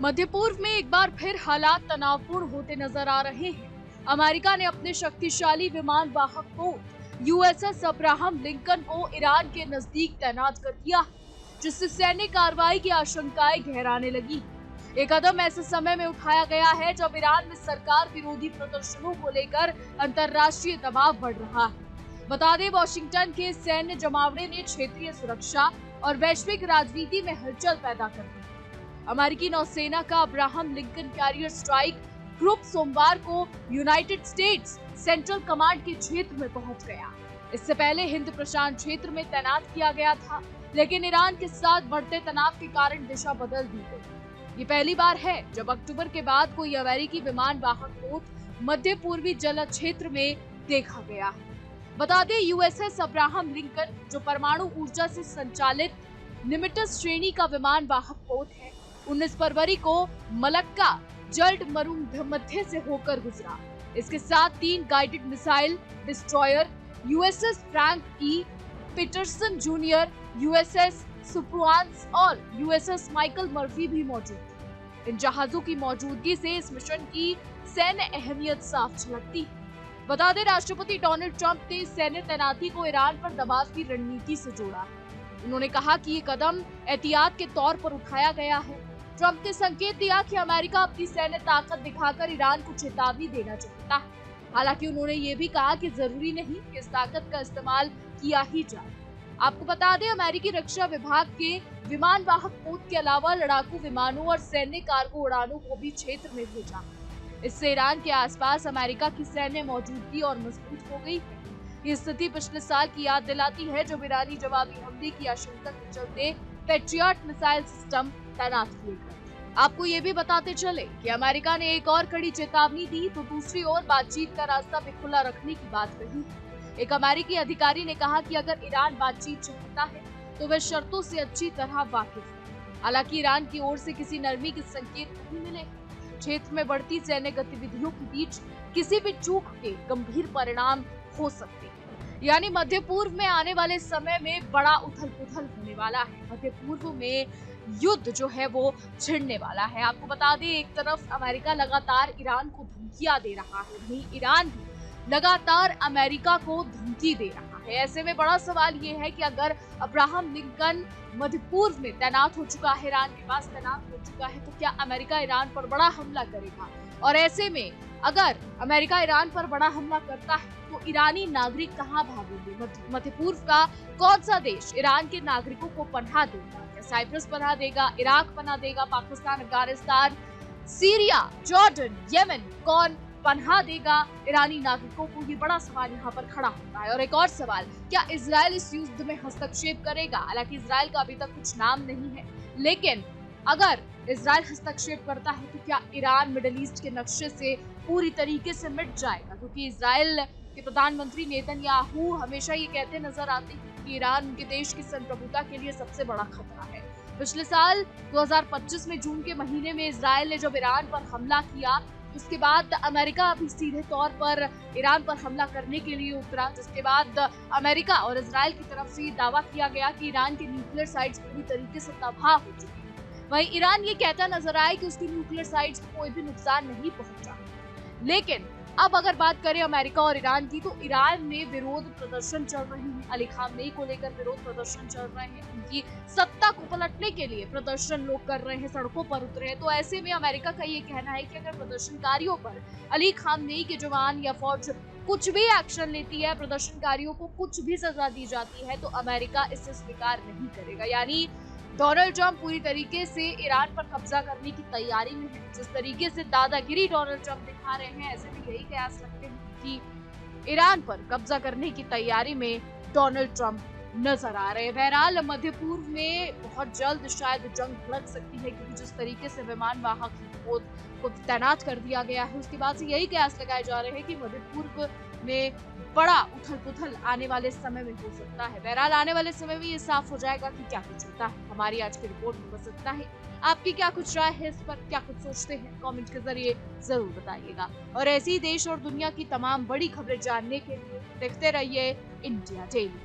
मध्य पूर्व में एक बार फिर हालात तनावपूर्ण होते नजर आ रहे हैं। अमेरिका ने अपने शक्तिशाली विमान वाहक पोत यूएसएस अब्राहम लिंकन को ईरान के नजदीक तैनात कर दिया, जिससे सैन्य कार्रवाई की आशंकाएं गहराने लगी। ये कदम ऐसे समय में उठाया गया है जब ईरान में सरकार विरोधी प्रदर्शनों को लेकर अंतर्राष्ट्रीय दबाव बढ़ रहा है। बता दें, वॉशिंगटन के सैन्य जमावड़े ने क्षेत्रीय सुरक्षा और वैश्विक राजनीति में हलचल पैदा कर दी। अमेरिकी नौसेना का Abraham Lincoln carrier strike group सोमवार को यूनाइटेड स्टेट्स सेंट्रल कमांड के क्षेत्र में पहुंच गया। इससे पहले हिंद प्रशांत क्षेत्र में तैनात किया गया था, लेकिन ईरान के साथ बढ़ते तनाव के कारण दिशा बदल दी गई। ये पहली बार है जब अक्टूबर के बाद कोई अमेरिकी विमान वाहक पोत मध्य पूर्वी जल क्षेत्र में देखा गया है। बता दें, यूएसएस अब्राहम लिंकन, जो परमाणु ऊर्जा से संचालित निमिटस श्रेणी का विमान वाहक पोत है, 19 फरवरी को मलक्का जल्द मरुमध्य से होकर गुजरा। इसके साथ 3 guided missile destroyer USS Frank E Peterson Junior, USS Spruance और यूएसएस माइकल मर्फी भी मौजूद थे। इन जहाजों की मौजूदगी से इस मिशन की सैन्य अहमियत साफ झलकती है। बता दें, राष्ट्रपति डोनाल्ड ट्रंप ने सैन्य तैनाती को ईरान पर दबाव की रणनीति से जोड़ा है। उन्होंने कहा कि ये कदम एहतियात के तौर पर उठाया गया है। ट्रंप ने संकेत दिया कि अमेरिका अपनी सैन्य ताकत दिखाकर ईरान को चेतावनी देना चाहता है। हालांकि उन्होंने ये भी कहा कि जरूरी नहीं कि इस ताकत का इस्तेमाल किया ही जाए। आपको बता दें, अमेरिकी रक्षा विभाग के विमान वाहक पोत के अलावा लड़ाकू विमानों और सैन्य कार्गो उड़ानों को भी क्षेत्र में भेजा। इससे ईरान के आसपास अमेरिका की सैन्य मौजूदगी और मजबूत हो गई है। ये स्थिति पिछले साल की याद दिलाती है, जब ईरानी जवाबी हमले की आशंका के चलते पैट्रियट मिसाइल सिस्टम तैनात किए गए। आपको ये भी बताते चले कि अमेरिका ने एक और कड़ी चेतावनी दी तो दूसरी ओर बातचीत का रास्ता भी खुला रखने की बात कही। एक अमेरिकी अधिकारी ने कहा कि अगर ईरान बातचीत चाहता है तो वह शर्तों से अच्छी तरह वाकिफ है। हालांकि ईरान की ओर से किसी नरमी के संकेत नहीं मिले। क्षेत्र में बढ़ती सैन्य गतिविधियों के बीच किसी भी चूक के गंभीर परिणाम हो सकते हैं, यानी मध्य पूर्व में आने वाले समय में बड़ा उथल पुथल होने वाला है। मध्य पूर्व में युद्ध जो है वो छिड़ने वाला है। आपको बता दें, एक तरफ अमेरिका लगातार ईरान को धमकियां दे रहा है, वहीं ईरान भी लगातार अमेरिका को धमकी दे रहा है। ऐसे में बड़ा सवाल ये है कि अगर अब्राहम लिंकन मध्य पूर्व में तैनात हो चुका है, ईरान के पास तैनात हो चुका है, तो क्या अमेरिका ईरान पर बड़ा हमला करेगा? और ऐसे में अगर अमेरिका ईरान पर बड़ा हमला करता है तो ईरानी नागरिक कहां भागेंगे? मध्य पूर्व का कौन सा देश ईरान के नागरिकों को पनाह देगा? क्या साइप्रस पनाह देगा, इराक पनाह देगा, Pakistan, Afghanistan, Syria, Jordan, Yemen, कौन पनाह देगा ईरानी नागरिकों को? ये बड़ा सवाल यहाँ पर खड़ा होता है। और एक और सवाल, क्या इजराइल इस युद्ध में हस्तक्षेप करेगा? हालांकि इजराइल का अभी तक कुछ नाम नहीं है, लेकिन अगर इजराइल हस्तक्षेप करता है तो क्या ईरान मिडिल ईस्ट के नक्शे से पूरी तरीके से मिट जाएगा? क्योंकि इजराइल के प्रधानमंत्री नेतन्याहू हमेशा ये कहते नजर आते हैं कि ईरान उनके देश की संप्रभुता के लिए सबसे बड़ा खतरा है। पिछले साल 2025 में जून के महीने में इजराइल ने जब ईरान पर हमला किया, उसके बाद अमेरिका भी सीधे तौर पर ईरान पर हमला करने के लिए उतरा, जिसके बाद अमेरिका और इजराइल की तरफ से दावा किया गया कि ईरान के न्यूक्लियर साइट्स पूरी तरीके से तबाह हो चुकी है। वहीं ईरान ये कहता नजर आया कि उसकी न्यूक्लियर साइट्स को कोई भी नुकसान नहीं पहुंचा। लेकिन अब अगर बात करें अमेरिका और ईरान की, तो ईरान में विरोध प्रदर्शन चल रहे हैं। अली खामनेई को लेकर विरोध प्रदर्शन चल रहे हैं। उनकी सत्ता को पलटने के लिए प्रदर्शन लोग कर रहे हैं, सड़कों पर उतरे हैं। तो ऐसे में अमेरिका का ये कहना है कि अगर प्रदर्शनकारियों पर अली खामनेई के जवान या फौज कुछ भी एक्शन लेती है, प्रदर्शनकारियों को कुछ भी सजा दी जाती है, तो अमेरिका इसे स्वीकार नहीं करेगा। यानी डोनाल्ड ट्रंप पूरी तरीके से ईरान पर कब्जा करने की तैयारी में है। जिस तरीके से दादागिरी डोनाल्ड ट्रंप दिखा रहे हैं, ऐसे में यही कयास रखते हैं कि ईरान पर कब्जा करने की तैयारी में डोनाल्ड ट्रंप नजर आ रहे हैं। बहरहाल मध्य पूर्व में बहुत जल्द शायद जंग भड़क सकती है, क्योंकि जिस तरीके से विमान वाहक पोत को तैनात कर दिया गया है, उसके बाद से यही कयास लगाए जा रहे हैं कि मध्य पूर्व में बड़ा उथल पुथल आने वाले समय में हो सकता है। बहरहाल आने वाले समय में ये साफ हो जाएगा कि क्या कुछ होता है। हमारी आज की रिपोर्ट में बस इतना ही। आपकी क्या कुछ राय है इस पर, क्या कुछ सोचते हैं, कमेंट के जरिए जरूर बताइएगा। और ऐसी ही देश और दुनिया की तमाम बड़ी खबरें जानने के लिए देखते रहिए इंडिया डेली।